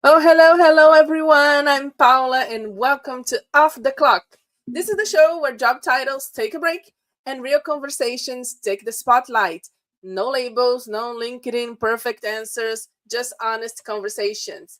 Oh, hello, everyone. I'm Paula, and welcome to Off the Clock. This is the show where job titles take a break and real conversations take the spotlight. No labels, no LinkedIn perfect answers, just honest conversations.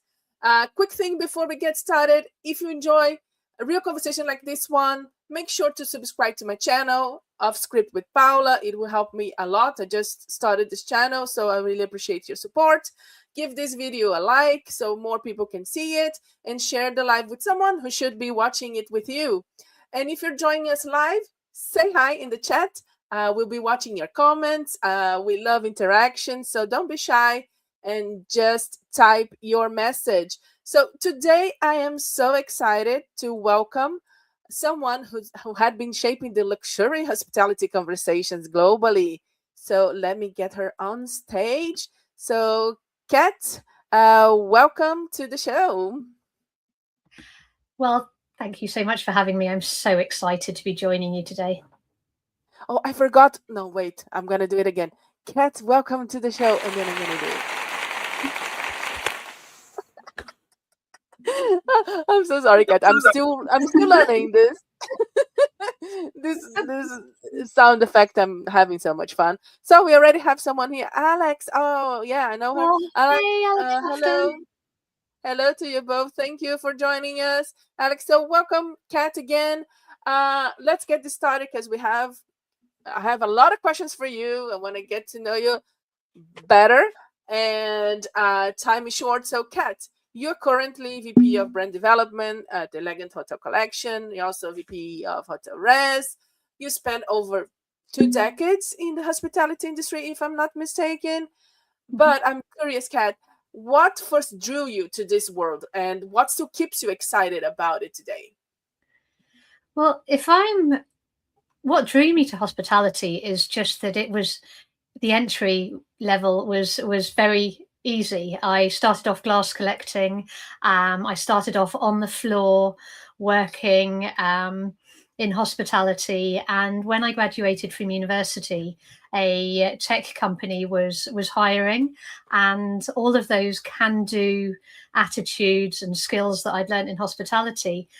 Quick thing before we get started, if you enjoy a real conversation like this one, make sure to subscribe to my channel, Off Script with Paula. It will help me a lot. I just started this channel, so I really appreciate your support. Give this video a like so more people can see it, and share the live with someone who should be watching it with you. And if you're joining us live, say hi in the chat. We'll be watching your comments. We love interaction, so don't be shy and just type your message. So today I am so excited to welcome someone who had been shaping the luxury hospitality conversations globally. So let me get her on stage. So Catt, welcome to the show. Well, thank you so much for having me. I'm so excited to be joining you today. Oh, I forgot. No, wait. I'm going to do it again. Catt, welcome to the show. And then I'm going to do it. I'm so sorry, Catt. I'm still learning this. this sound effect. I'm having so much fun. So we already have someone here. Alex. Oh, yeah, I know her. Oh, Alex, hey, Alex. hello. Hello to you both. Thank you for joining us. Alex, so welcome, Catt, again. Let's get this started because I have a lot of questions for you. I want to get to know you better, and time is short. So, Catt, you're currently VP of Brand Development at the Elegant Hotel Collection. You're also VP of HotelREZ. You spent over 2 decades in the hospitality industry, if I'm not mistaken. But I'm curious, Catt, what first drew you to this world, and what still keeps you excited about it today? Well, what drew me to hospitality is just that it was the entry level was very easy. I started off glass collecting. I started off on the floor working in hospitality, and when I graduated from university, a tech company was hiring, and all of those can-do attitudes and skills that I'd learned in hospitality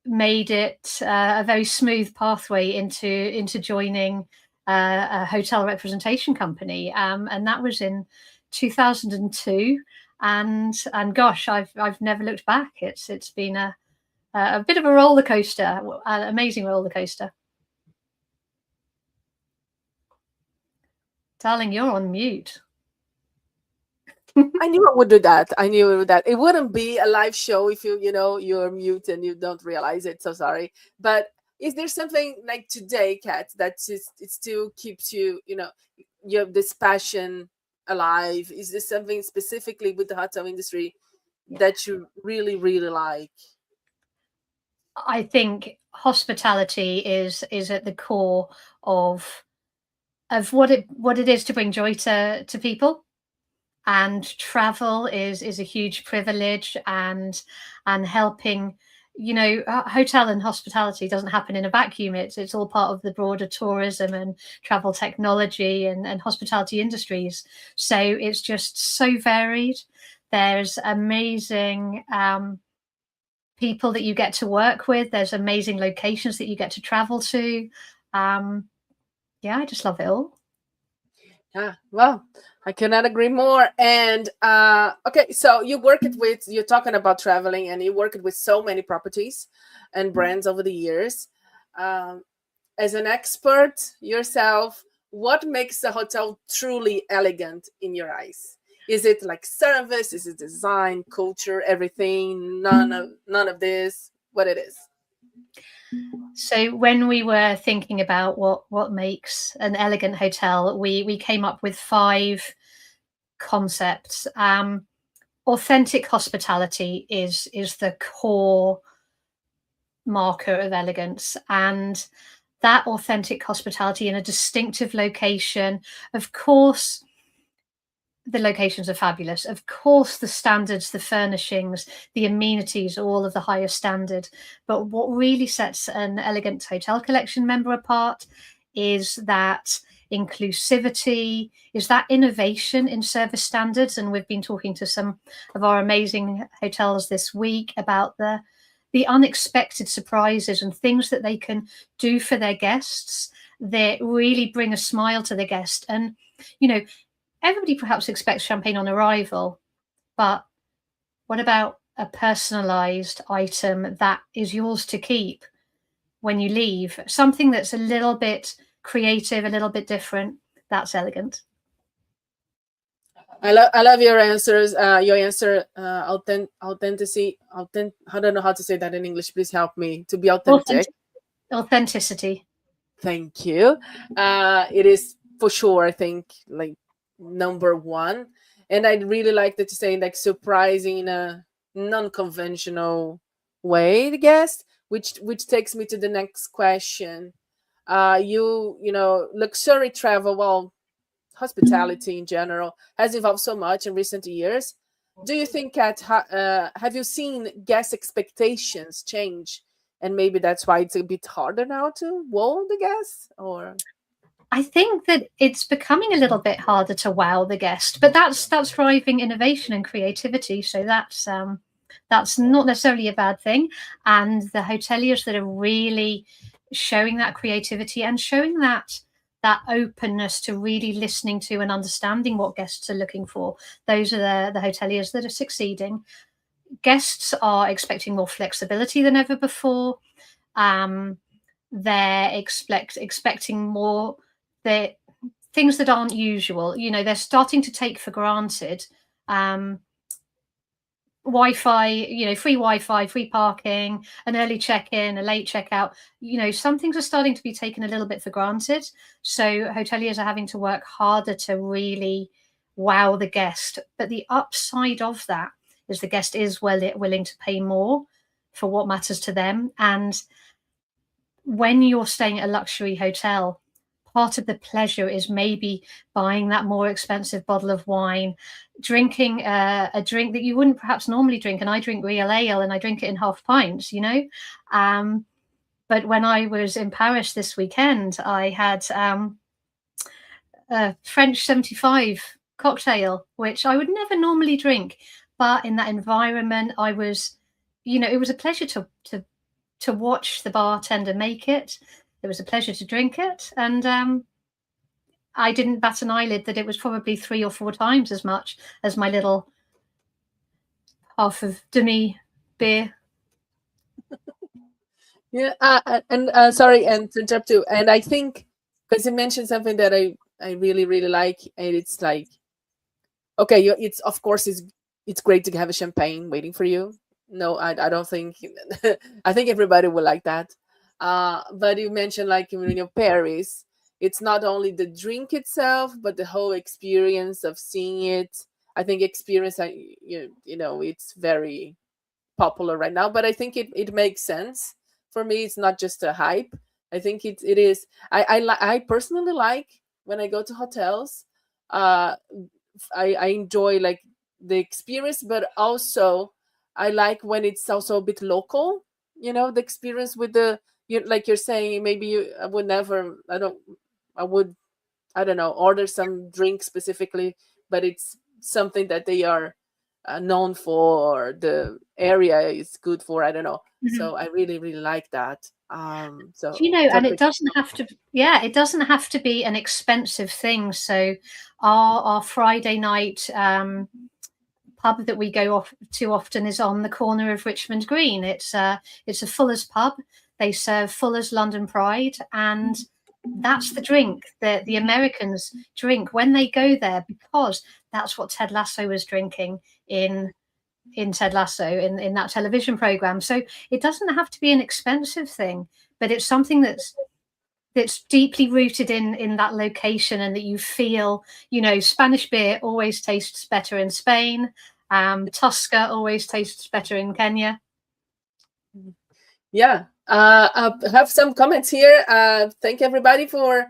made it a very smooth pathway into joining a hotel representation company, and that was in 2002. And gosh, I've never looked back. It's been a bit of a roller coaster, an amazing roller coaster. Darling, you're on mute. I knew I would do that. I knew it would that. It wouldn't be a live show if you're mute and you don't realize it. So sorry. But is there something like today, Catt, that it still keeps you have this passion alive? Is there something specifically with the hotel industry that you really, really like? I think hospitality is at the core of what it is to bring joy to people. And travel is a huge privilege, and helping, hotel and hospitality doesn't happen in a vacuum. It's all part of the broader tourism and travel technology and hospitality industries. So it's just so varied. There's amazing people that you get to work with. There's amazing locations that you get to travel to. Yeah, I just love it all. Yeah, well, I cannot agree more. And okay, so you're talking about traveling, and you worked with so many properties and brands over the years. As an expert yourself, what makes a hotel truly elegant in your eyes? Is it like service? Is it design, culture, everything? None of this? What it is? So when we were thinking about what makes an elegant hotel, we came up with 5 concepts. Authentic hospitality is the core marker of elegance, and that authentic hospitality in a distinctive location. Of course, the locations are fabulous. Of course, the standards, the furnishings, the amenities are all of the highest standard. But what really sets an Elegant Hotel Collection member apart is that inclusivity? Is that innovation in service standards? And we've been talking to some of our amazing hotels this week about the unexpected surprises and things that they can do for their guests that really bring a smile to the guest. And, you know, everybody perhaps expects champagne on arrival, but what about a personalized item that is yours to keep when you leave? Something that's a little bit creative, a little bit different. That's elegant. I love your answers. Your answer, authenticity. I don't know how to say that in English. Please help me. To be authentic. Authenticity. Thank you. It is for sure, I think, like number one. And I really like that you say like surprising in a non-conventional way the guest, which takes me to the next question. You know, luxury travel, well, hospitality in general has evolved so much in recent years. Do you think, Kat, have you seen guest expectations change, and maybe that's why it's a bit harder now to wow the guests? Or I think that it's becoming a little bit harder to wow the guest, but that's driving innovation and creativity. So that's not necessarily a bad thing. And the hoteliers that are really showing that creativity and showing that openness to really listening to and understanding what guests are looking for, those are the hoteliers that are succeeding. Guests are expecting more flexibility than ever before. They're expecting more things that aren't usual. You know, they're starting to take for granted Wi-Fi, you know, free Wi-Fi, free parking, an early check-in, a late check-out. You know, some things are starting to be taken a little bit for granted. So hoteliers are having to work harder to really wow the guest. But the upside of that is the guest is willing to pay more for what matters to them. And when you're staying at a luxury hotel, part of the pleasure is maybe buying that more expensive bottle of wine, drinking a drink that you wouldn't perhaps normally drink. And I drink real ale and I drink it in half pints, you know. But when I was in Paris this weekend, I had a French 75 cocktail, which I would never normally drink. But in that environment, I was, you know, it was a pleasure to watch the bartender make it. It was a pleasure to drink it. And I didn't bat an eyelid that it was probably 3 or 4 times as much as my little half of demi beer. yeah, and sorry, and to interrupt you. And I think because you mentioned something that I really really like, and it's like, okay, it's of course it's great to have a champagne waiting for you. No, I don't think I think everybody would like that. But you mentioned like when you're Paris, it's not only the drink itself, but the whole experience of seeing it. I think experience, you know, it's very popular right now, but I think it makes sense. For me, it's not just a hype. I think it is. I personally like when I go to hotels. I enjoy like the experience, but also I like when it's also a bit local. You know, the experience with like you're saying, maybe I would never. I don't know, order some drink specifically, but it's something that they are known for, the area is good for, I don't know. So I really really like that. So you know, and it doesn't have to, it doesn't have to be an expensive thing. So our Friday night pub that we go off to often is on the corner of Richmond Green. It's a Fuller's pub. They serve Fuller's London Pride, and that's the drink that the Americans drink when they go there, because that's what Ted Lasso was drinking in Ted Lasso in that television program. So it doesn't have to be an expensive thing, but it's something that's deeply rooted in that location, and that you feel, you know, Spanish beer always tastes better in Spain. Tusker always tastes better in Kenya. Yeah. I have some comments here. Thank everybody for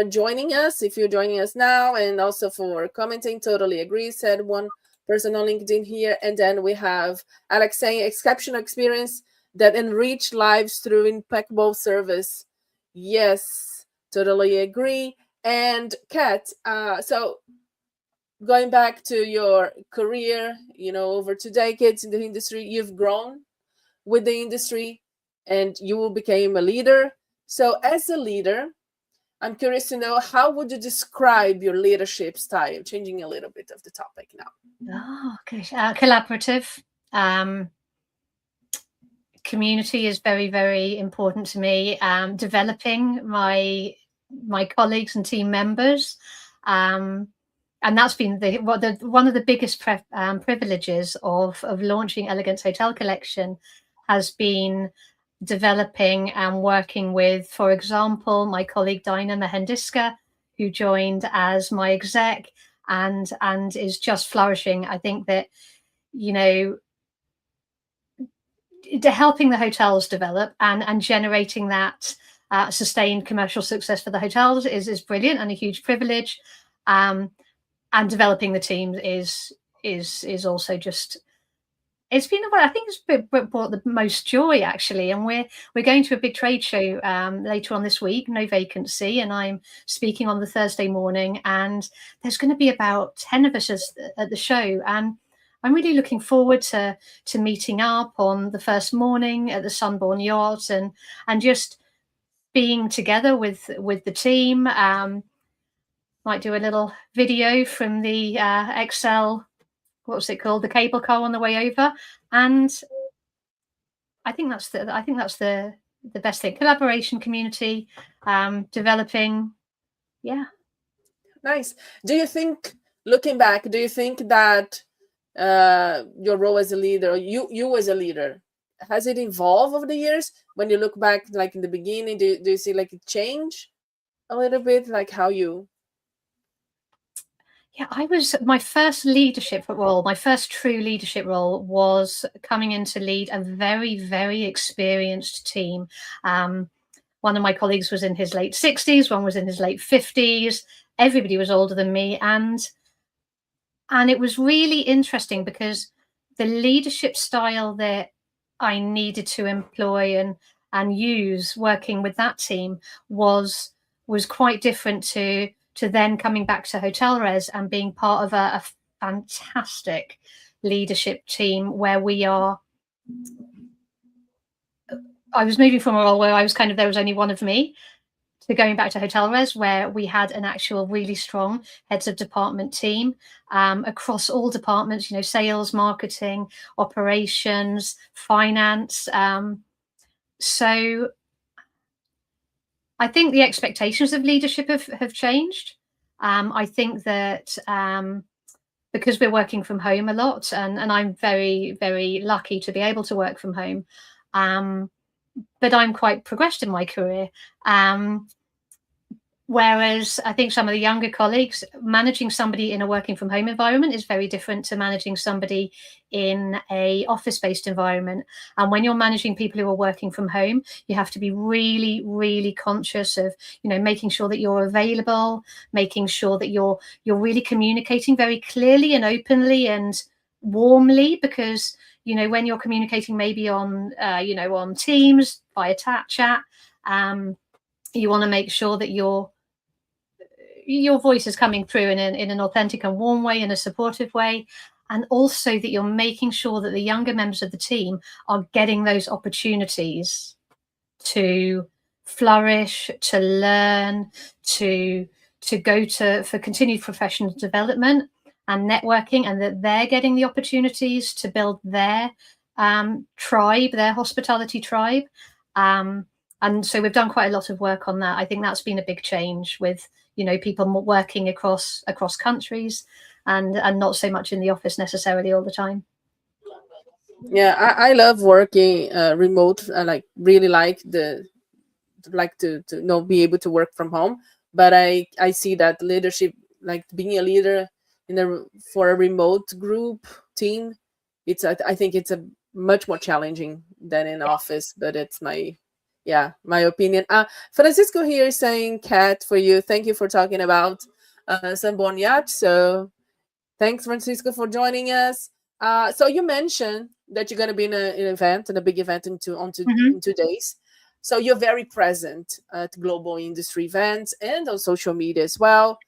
joining us, if you're joining us now, and also for commenting. Totally agree, said one person on LinkedIn here. And then we have Alex saying exceptional experience that enrich lives through impeccable service. Yes, totally agree. And Catt, so going back to your career, over 2 decades in the industry, you've grown with the industry and you became a leader. So as a leader, I'm curious to know, how would you describe your leadership style? Changing a little bit of the topic now. Oh, gosh. Collaborative. Community is very, very important to me. Developing my colleagues and team members. And that's been one of the biggest privileges of launching Elegance Hotel Collection, has been developing and working with, for example, my colleague Dinah Mehendiska, who joined as my exec and is just flourishing. I think that, helping the hotels develop and generating that sustained commercial success for the hotels is brilliant and a huge privilege. And developing the team is also just, it's been, I think it's brought the most joy, actually. And we're going to a big trade show later on this week, No Vacancy, and I'm speaking on the Thursday morning, and there's going to be about 10 of us at the show, and I'm really looking forward to meeting up on the first morning at the Sunborn Yacht and just being together with the team. Might do a little video from the XL, what's it called, the cable car on the way over, and I think that's the best thing. Collaboration, community, developing. Yeah. Nice. Do you think, looking back, that your role as a leader, or you as a leader, has it evolved over the years? When you look back, like in the beginning, do you see like it change a little bit, like how you? Yeah, my first leadership role, my first true leadership role, was coming in to lead a very, very experienced team. One of my colleagues was in his late 60s, one was in his late 50s. Everybody was older than me, and it was really interesting because the leadership style that I needed to employ and use working with that team was quite different to then coming back to HotelREZ and being part of a fantastic leadership team where I was moving from a role where I was there was only one of me, to going back to HotelREZ, where we had an actual really strong heads of department team across all departments, sales, marketing, operations, finance. So I think the expectations of leadership have changed. I think that because we're working from home a lot, and I'm very, very lucky to be able to work from home, but I'm quite progressed in my career. Whereas I think some of the younger colleagues, managing somebody in a working from home environment is very different to managing somebody in a office-based environment. And when you're managing people who are working from home, you have to be really, really conscious of, making sure that you're available, making sure that you're really communicating very clearly and openly and warmly, because, when you're communicating maybe on, on Teams, via chat, you want to make sure that your voice is coming through in an authentic and warm way, in a supportive way, and also that you're making sure that the younger members of the team are getting those opportunities to flourish, to learn, to go for continued professional development and networking, and that they're getting the opportunities to build their tribe, their hospitality tribe. And so we've done quite a lot of work on that. I think that's been a big change with, people working across countries and not so much in the office necessarily all the time. Yeah, I love working remote. I really like to be able to work from home. But I see that leadership, like being a leader for a remote group team, I think it's a much more challenging than in office. But it's my opinion. Francisco here is saying, Catt, for you, thank you for talking about Sunborn Yacht. So thanks, Francisco, for joining us. So you mentioned that you're going to be in an event, in a big event in 2 days. So you're very present at global industry events and on social media as well.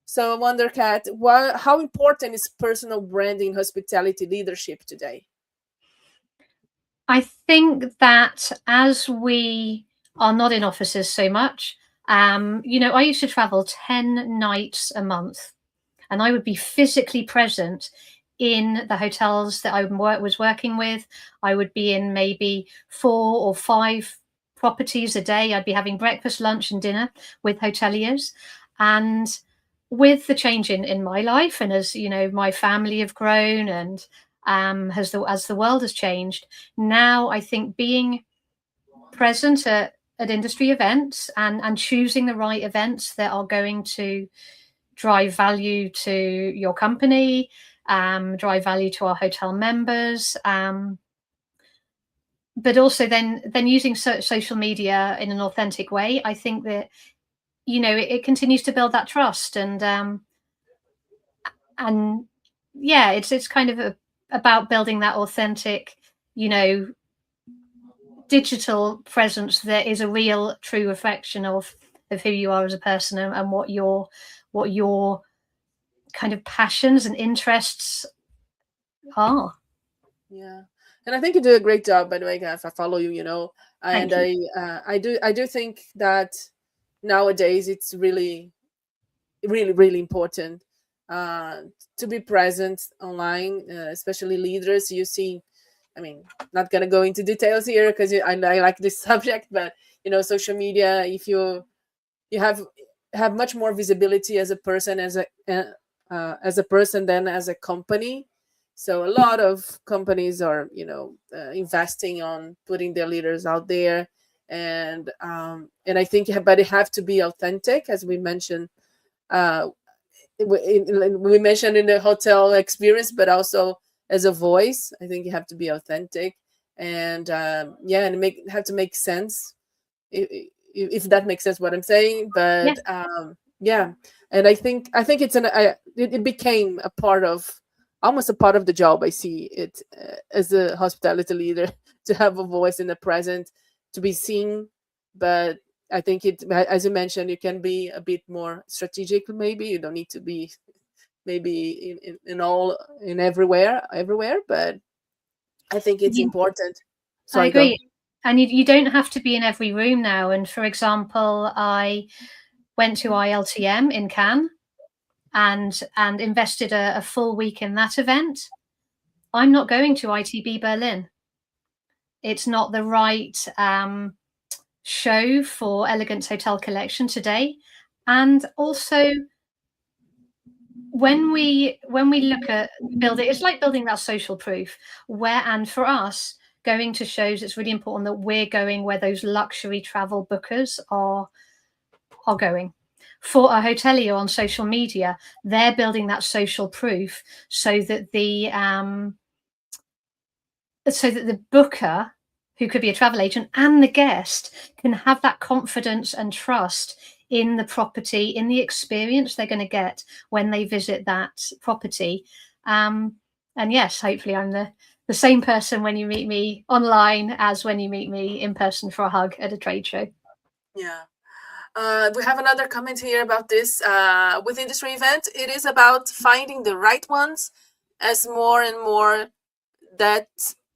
So I wonder, Catt, how important is personal branding in hospitality leadership today? I think that as we are not in offices so much, I used to travel 10 nights a month, and I would be physically present in the hotels that I was working with. I would be in maybe 4 or 5 properties a day. I'd be having breakfast, lunch, and dinner with hoteliers. And with the change in my life, and as my family have grown, and as the world has changed, now I think being present at industry events and choosing the right events that are going to drive value to your company, drive value to our hotel members, but also then using social media in an authentic way. I think that it continues to build that trust, and yeah, it's kind of about building that authentic, digital presence that is a real, true reflection of who you are as a person, and what your kind of passions and interests are. Yeah, and I think you do a great job, by the way, Gav. I follow you, and Thank you. I do think that nowadays it's really, really, really important uh, to be present online, especially leaders. You see, I mean, not gonna go into details here because I like this subject, but social media, if you have much more visibility as a person, as a person than as a company. So a lot of companies are investing on putting their leaders out there, and I think, but they have to be authentic, as we mentioned. uh, we mentioned in the hotel experience, but also as a voice. I think you have to be authentic, and yeah, and have to make sense, if that makes sense what I'm saying. But Yes, yeah, and I think it became a part of, almost a part of the job. I see it as a hospitality leader to have a voice in the present, to be seen. But I think as you mentioned, you can be a bit more strategic. Maybe you don't need to be maybe in everywhere, but I think it's you, important. I Sorry, go. agree. And you don't have to be in every room now. And for example, I went to ILTM in Cannes and invested a full week in that event. I'm not going to ITB Berlin. It's not the right show for Elegance Hotel Collection today. And also, when we look at building, it's like building that social proof. And for us, going to shows, it's really important that we're going where those luxury travel bookers are going. For a hotelier on social media, they're building that social proof so that the booker, who could be a travel agent, and the guest can have that confidence and trust in the property, in the experience they're going to get when they visit that property. And yes, hopefully I'm the same person when you meet me online as when you meet me in person for a hug at a trade show. Yeah. We have another comment here about this. With industry event, it is about finding the right ones, as more and more that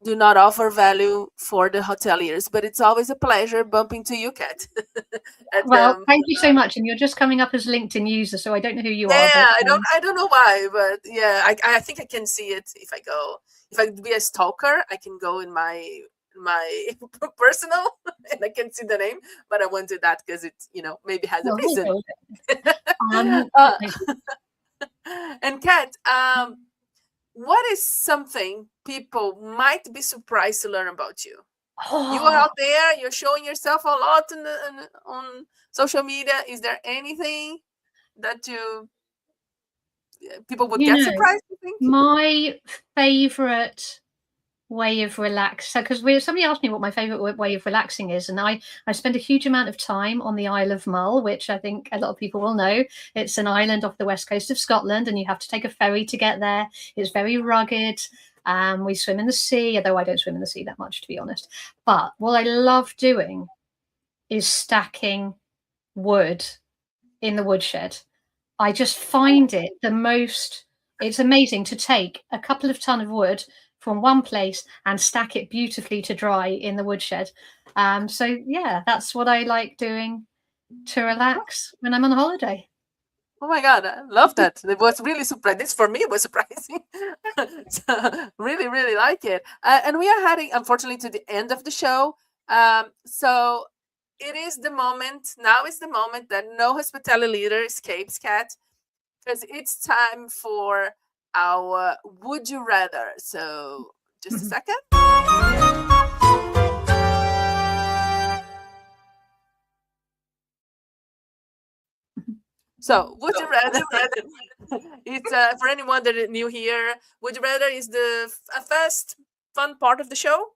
do not offer value for the hoteliers. But it's always a pleasure bumping to you, Catt. At Well, thank you so much. And you're just coming up as LinkedIn user, so I don't know who you are, but yeah, I don't know why, but yeah, I think I can see it if I go. If I be a stalker, I can go in my personal and I can see the name, but I won't do that because it maybe has a well, we'll reason. go with it. Um, uh, thank you. and Catt, what is something people might be surprised to learn about you? You are Oh, out there, you're showing yourself a lot on social media. Is there anything that people would you get know, surprised, you think? my favorite way of relax. So, because somebody asked me what my favorite way of relaxing is, and I spend a huge amount of time on the Isle of Mull, which I think a lot of people will know. It's an island off the west coast of Scotland, and you have to take a ferry to get there. It's very rugged. We swim in the sea, although I don't swim in the sea that much, to be honest. But what I love doing is stacking wood in the woodshed. I just find it it's amazing to take a couple of ton of wood from one place and stack it beautifully to dry in the woodshed. So yeah, that's what I like doing to relax when I'm on holiday. Oh my God, I love that. It was really surprising. This for me was surprising. So, really, really like it. And we are heading, unfortunately, to the end of the show. So it is the moment, now is the moment that no hospitality leader escapes, Catt, because it's time for our Would You Rather. So just a second. So, would you rather? It's for anyone that is new here. Would you rather is the first fun part of the show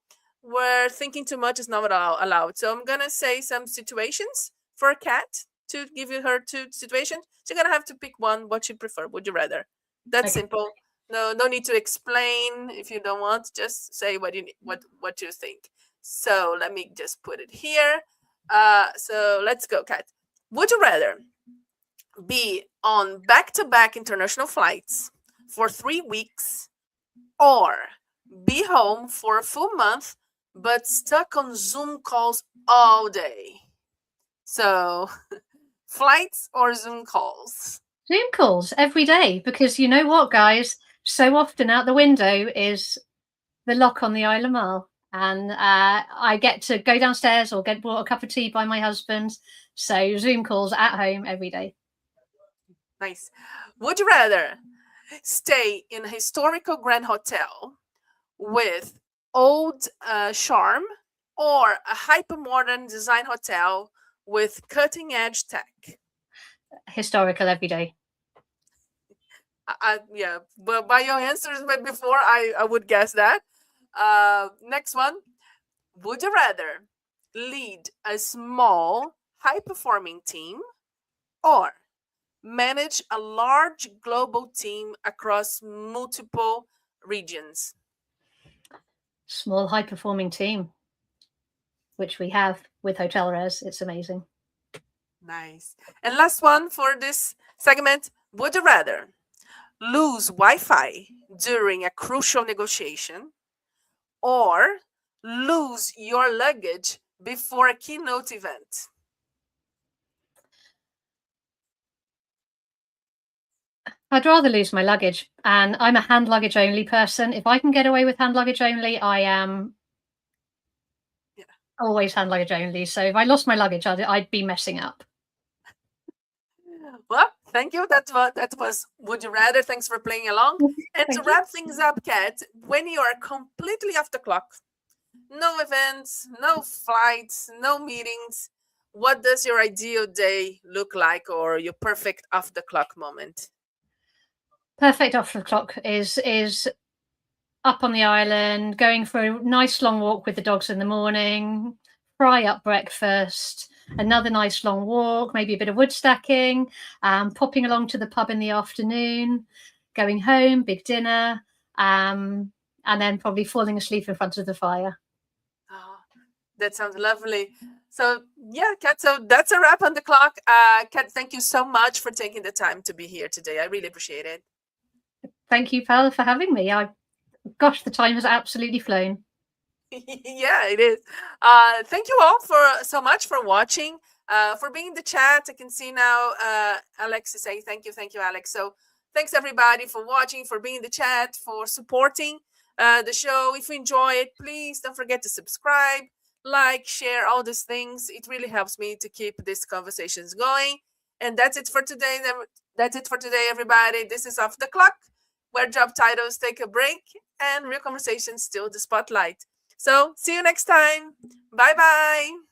where thinking too much is not allowed. So I'm gonna say some situations for a Catt to give you her two situations. So you're gonna have to pick one. What you prefer? Would you rather? That's Okay. simple. No need to explain if you don't want. Just say what what you think. So let me just put it here. So let's go, Catt. Would you rather be on back-to-back international flights for 3 weeks or be home for a full month but stuck on Zoom calls all day? So, flights or Zoom calls? Zoom calls every day, because you know what, guys? So often out the window is the lock on the Isle of Mull, and I get to go downstairs or get brought a cup of tea by my husband. So Zoom calls at home every day. Nice. Would you rather stay in a historical grand hotel with old charm or a hyper-modern design hotel with cutting-edge tech? Historical every day. Yeah, but by your answers before, I would guess that. Next one. Would you rather lead a small, high-performing team or manage a large global team across multiple regions? Small, high-performing team, which we have with HotelREZ. It's amazing. Nice. And last one for this segment. Would you rather lose Wi-Fi during a crucial negotiation or lose your luggage before a keynote event? I'd rather lose my luggage, and I'm a hand luggage only person. If I can get away with hand luggage only, I am always hand luggage only. So if I lost my luggage, I'd be messing up. Well, thank you. That was Would You Rather. Thanks for playing along. And to wrap things up, Catt, when you are completely off the clock, no events, no flights, no meetings, what does your ideal day look like, or your perfect off the clock moment? Perfect off the clock is up on the island, going for a nice long walk with the dogs in the morning, fry up breakfast, another nice long walk, maybe a bit of wood stacking, popping along to the pub in the afternoon, going home, big dinner, and then probably falling asleep in front of the fire. Oh, that sounds lovely. So yeah, Catt, so that's a wrap on the clock. Catt, thank you so much for taking the time to be here today. I really appreciate it. Thank you, Paula, for having me. Gosh, the time has absolutely flown. Yeah, it is. Thank you all so much for watching, for being in the chat. I can see now Alex is saying thank you, Alex. So thanks everybody for watching, for being in the chat, for supporting the show. If you enjoy it, please don't forget to subscribe, like, share, all these things. It really helps me to keep these conversations going. And that's it for today. That's it for today, everybody. This is Off the Clock, where job titles take a break and real conversations steal the spotlight. So see you next time. Bye-bye.